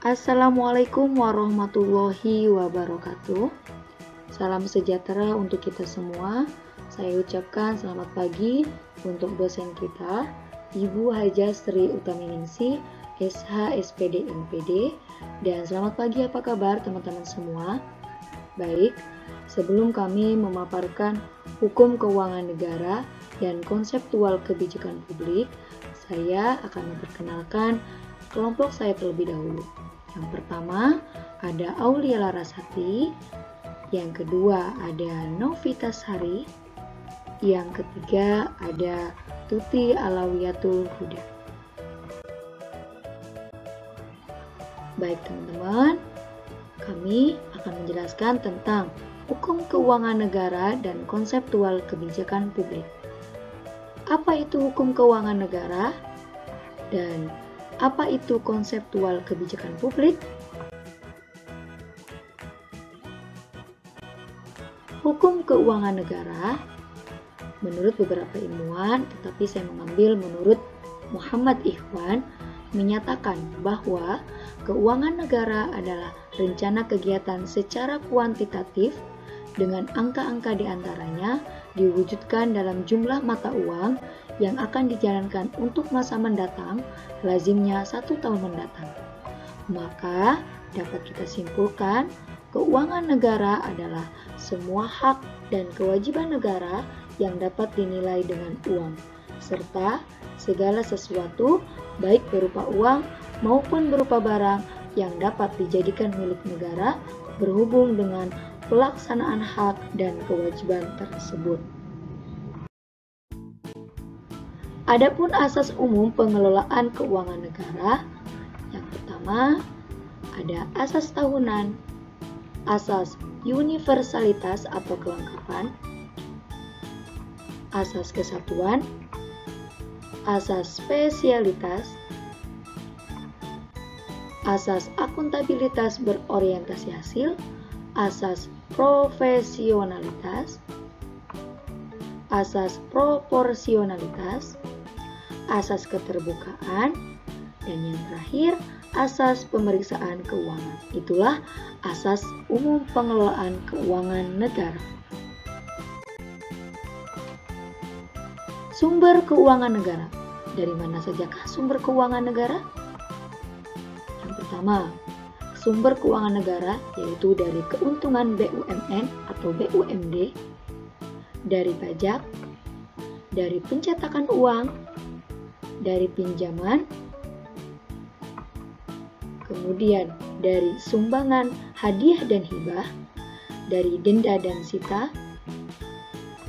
Assalamualaikum warahmatullahi wabarakatuh. Salam sejahtera untuk kita semua. Saya ucapkan selamat pagi untuk dosen kita, Ibu Hajah Sri Utaminingsih, SH SPD MPD. Dan selamat pagi, apa kabar teman-teman semua? Baik, sebelum kami memaparkan hukum keuangan negara dan konseptual kebijakan publik, saya akan memperkenalkan kelompok saya terlebih dahulu. Yang pertama ada Aulia Larasati, yang kedua ada Novita Sari, yang ketiga ada Tuti Alawiyatul Huda. Baik teman-teman, kami akan menjelaskan tentang hukum keuangan negara dan konseptual kebijakan publik. Apa itu hukum keuangan negara dan apa itu konseptual kebijakan publik? Hukum keuangan negara menurut beberapa ilmuwan, tetapi saya mengambil menurut Muhammad Ikhwan, menyatakan bahwa keuangan negara adalah rencana kegiatan secara kuantitatif dengan angka-angka di antaranya diwujudkan dalam jumlah mata uang yang akan dijalankan untuk masa mendatang, lazimnya 1 tahun mendatang. Maka dapat kita simpulkan, keuangan negara adalah semua hak dan kewajiban negara yang dapat dinilai dengan uang, serta segala sesuatu baik berupa uang maupun berupa barang yang dapat dijadikan milik negara berhubung dengan pelaksanaan hak dan kewajiban tersebut. Adapun asas umum pengelolaan keuangan negara, yang pertama ada asas tahunan, asas universalitas atau kelengkapan, asas kesatuan, asas spesialitas, asas akuntabilitas berorientasi hasil, asas profesionalitas, asas proporsionalitas, asas keterbukaan, dan yang terakhir asas pemeriksaan keuangan. Itulah asas umum pengelolaan keuangan negara. Sumber keuangan negara. Dari mana sajakah sumber keuangan negara? Yang pertama, sumber keuangan negara yaitu dari keuntungan BUMN atau BUMD, dari pajak, dari pencetakan uang, dari pinjaman, kemudian dari sumbangan, hadiah dan hibah, dari denda dan sita,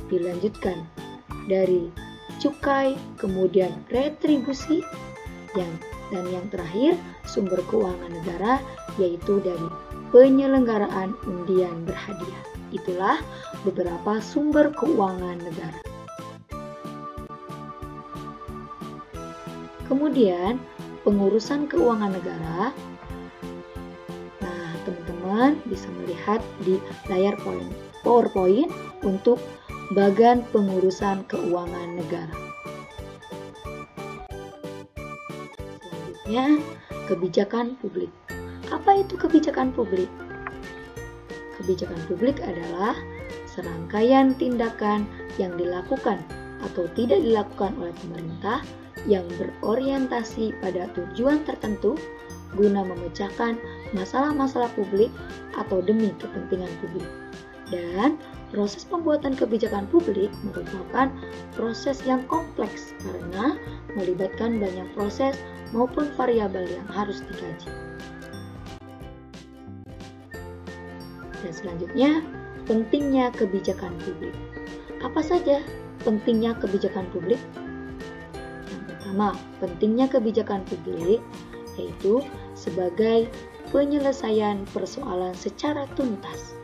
dilanjutkan dari cukai, kemudian retribusi, dan yang terakhir sumber keuangan negara yaitu dari penyelenggaraan undian berhadiah. Itulah beberapa sumber keuangan negara. Kemudian pengurusan keuangan negara. Nah, teman-teman bisa melihat di layar PowerPoint untuk bagan pengurusan keuangan negara. Selanjutnya, kebijakan publik. Apa itu kebijakan publik? Kebijakan publik adalah serangkaian tindakan yang dilakukan atau tidak dilakukan oleh pemerintah yang berorientasi pada tujuan tertentu guna memecahkan masalah-masalah publik atau demi kepentingan publik. Dan proses pembuatan kebijakan publik merupakan proses yang kompleks karena melibatkan banyak proses maupun variabel yang harus dikaji. Dan selanjutnya, pentingnya kebijakan publik. Apa saja pentingnya kebijakan publik? Yang pertama, pentingnya kebijakan publik yaitu sebagai penyelesaian persoalan secara tuntas.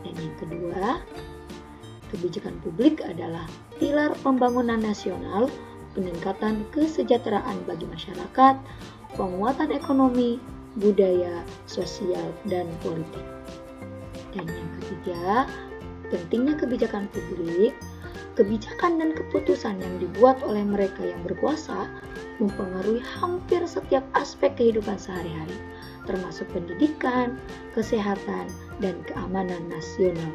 Dan yang kedua, kebijakan publik adalah pilar pembangunan nasional, peningkatan kesejahteraan bagi masyarakat, penguatan ekonomi, budaya, sosial, dan politik. Dan yang ketiga, pentingnya kebijakan publik. kebijakan dan keputusan yang dibuat oleh mereka yang berkuasa mempengaruhi hampir setiap aspek kehidupan sehari-hari, termasuk pendidikan, kesehatan, dan keamanan nasional.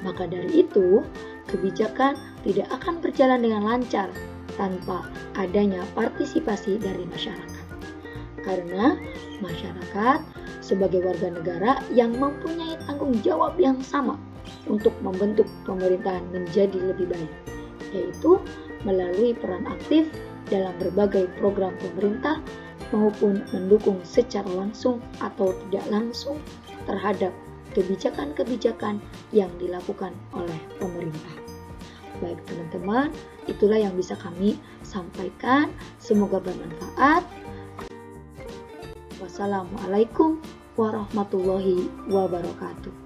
Maka dari itu, kebijakan tidak akan berjalan dengan lancar tanpa adanya partisipasi dari masyarakat. Karena masyarakat sebagai warga negara yang mempunyai tanggung jawab yang sama untuk membentuk pemerintahan menjadi lebih baik, yaitu melalui peran aktif dalam berbagai program pemerintah maupun mendukung secara langsung atau tidak langsung terhadap kebijakan-kebijakan yang dilakukan oleh pemerintah. Baik teman-teman, itulah yang bisa kami sampaikan. Semoga bermanfaat. Wassalamualaikum warahmatullahi wabarakatuh.